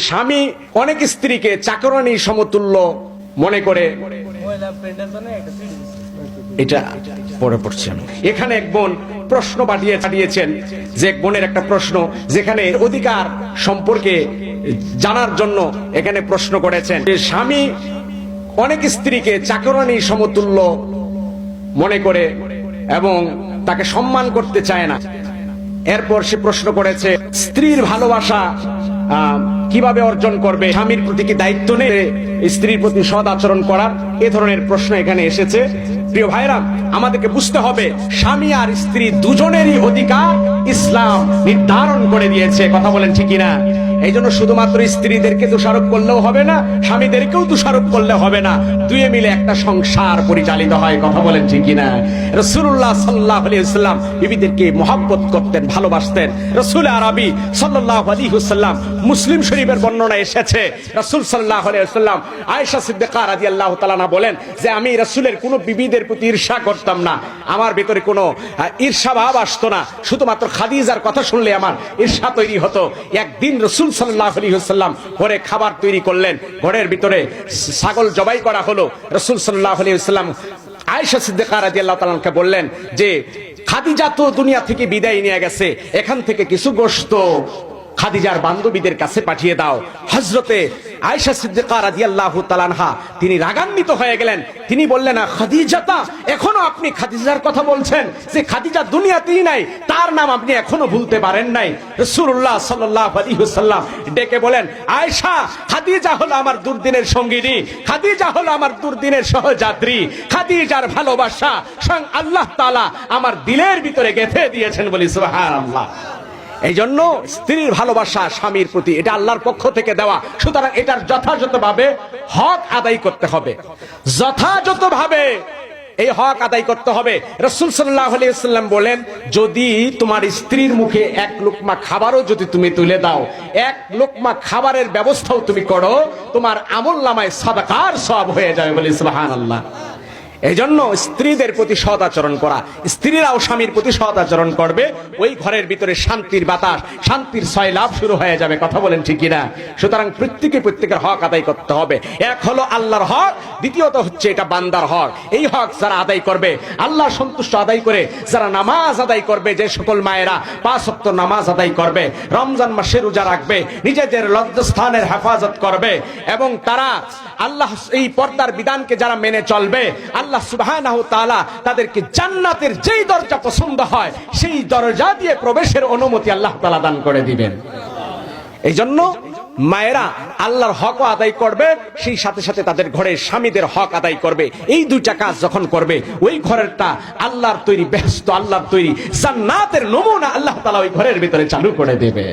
স্বামী অনেক স্ত্রীকে চাকরানী সমতুল্য মনে করে, এটা পরে পড়ছি আমি। এখানে এক বোন প্রশ্ন পাঠিয়েছেন যে এক বোনের একটা প্রশ্ন, যেখানে অধিকার সম্পর্কে জানার জন্য এখানে প্রশ্ন করেছেন যে স্বামী অনেক স্ত্রীকে চাকরানী সমতুল্য মনে করে এবং তাকে সম্মান করতে চায় না। এরপর সে প্রশ্ন করেছে স্ত্রীর ভালোবাসা কিভাবে অর্জন করবে, স্বামীর প্রতি কি দায়িত্ব নেই স্ত্রীর প্রতি সৎ আচরণ করার? এ ধরনের প্রশ্ন এখানে এসেছে। প্রিয় ভাইরা, আমাদেরকে বুঝতে হবে স্বামী আর স্ত্রী দুজনেরই অধিকার ইসলাম নির্ধারণ করে দিয়েছে। কথা বলেন ঠিক কিনা? এই জন্য শুধুমাত্র স্ত্রীদেরকে দোষারোপ করলেও হবে না, স্বামীদেরকেও দোষারোপ করলে হবে না, দুয়ে মিলে একটা সংসার পরিচালিত হয়। কথা বলেন ঠিক কিনা? রাসূলুল্লাহ সাল্লাল্লাহু আলাইহি ওয়াসাল্লাম বিবিদেরকে মহব্বত করতেন, ভালোবাসতেন। রাসূল আরবি সাল্লাল্লাহু আলাইহি ওয়াসাল্লাম, মুসলিম শরীফের বর্ণনা এসেছে রাসূল সাল্লাল্লাহু আলাইহি ওয়াসাল্লাম আয়েশা সিদ্দিকা রাদিয়াল্লাহু তাআলা আনহা বলেন যে আমি রাসূলের কোনো বিবিদের প্রতি ঈর্ষা করতাম না, আমার ভিতরে কোনো ঈর্ষা ভাব আসতো না, শুধুমাত্র খাদিজার কথা শুনলে আমার ঈর্ষা তৈরি হতো। একদিন রাসূল সাল্লাল্লাহু আলাইহি ওয়াসাল্লাম ঘরে খাবার তৈরি করলেন, ঘরের ভিতরে ছাগল জবাই করা হলো। রাসূল সাল্লাল্লাহু আলাইহি ওয়াসাল্লাম আয়েশা সিদ্দিকা রাদিয়াল্লাহু তাআলা আনহাকে বললেন যে খাদিজা তো দুনিয়া থেকে বিদায় নিয়ে গেছে, এখান থেকে কিছু গোশত খাদিজার বান্ধবীদের কাছে পাঠিয়ে দাও। হযরতে আয়েশা সিদ্দিকা রাদিয়াল্লাহু তাআলা আনহা তিনি রাগান্বিত হয়ে গেলেন। তিনি বললেন খাদিজাতা, এখনো আপনি খাদিজার কথা বলছেন? যে খাদিজা দুনিয়াতেই নাই, তার নাম আপনি এখনো ভুলতে পারেন নাই? রাসূলুল্লাহ সাল্লাল্লাহু আলাইহি ওয়াসাল্লাম ডেকে বলেন আয়েশা, খাদিজা হলো আমার দুর্দিনের সঙ্গিনী, খাদিজা হলো আমার দুর্দিনের সহযাত্রী, খাদিজার ভালোবাসা স্বয়ং আল্লাহ তাআলা আমার দিলের ভিতরে গেঁথে দিয়েছেন। বলি সুবহানাল্লাহ। এই জন্য স্ত্রীর ভালোবাসা স্বামীর প্রতি এটা আল্লাহর পক্ষ থেকে দেওয়া, সুতরাং এটার যথাযথভাবে হক আদায় করতে হবে, যথাযথভাবে এই হক আদায় করতে হবে। রাসূল সাল্লাল্লাহু আলাইহি ওয়াসাল্লাম বলেন যদি তোমার স্ত্রীর মুখে এক লোকমা খাবারও যদি তুমি তুলে দাও, এক লোকমা খাবারের ব্যবস্থাও তুমি করো, তোমার আমলনামায় সাদাকার সওয়াব হয়ে যাবে। বলি সুবহানাল্লাহ। এই জন্য স্ত্রীদের প্রতি সৎ আচরণ করা, স্ত্রীরাও স্বামীর প্রতি সৎ আচরণ করবে, ওই ঘরের ভিতরে শান্তির বাতাস, শান্তির সয়লাভ শুরু হয়ে যাবে। কথা বলেন ঠিক কিনা? সুতরাং প্রত্যেকের হক আদায় করতে হবে। এক হলো আল্লাহর হক, দ্বিতীয়ত হচ্ছে এটা বান্দার হক। এই হক যারা আদায় করবে, আল্লাহ সন্তুষ্ট আদায় করে যারা নামাজ আদায় করবে, যে সকল মায়েরা 5 ওয়াক্ত নামাজ আদায় করবে, রমজান মাসে রোজা রাখবে, নিজেদের লজ্জাস্থানের হেফাজত করবে এবং তারা আল্লাহ এই পর্দার বিধানকে যারা মেনে চলবে, আল্লাহ সুবহানাহু ওয়া তাআলা তাদেরকে জান্নাতের যেই দরজা পছন্দ হয় সেই দরজা দিয়ে প্রবেশের অনুমতি আল্লাহ তাআলা দান করে দিবেন। এই জন্য মায়েরা আল্লাহর হক আদায় করবে, সেই সাথে সাথে তাদের ঘরের স্বামীদের হক আদায় করবে। এই দুইটা কাজ যখন করবে, ওই ঘরেরটা আল্লাহর তৈরি বেহেশত, আল্লাহর তৈরি জান্নাতের নমুনা আল্লাহ তাআলা ওই ঘরের ভিতরে চালু করে দেবে।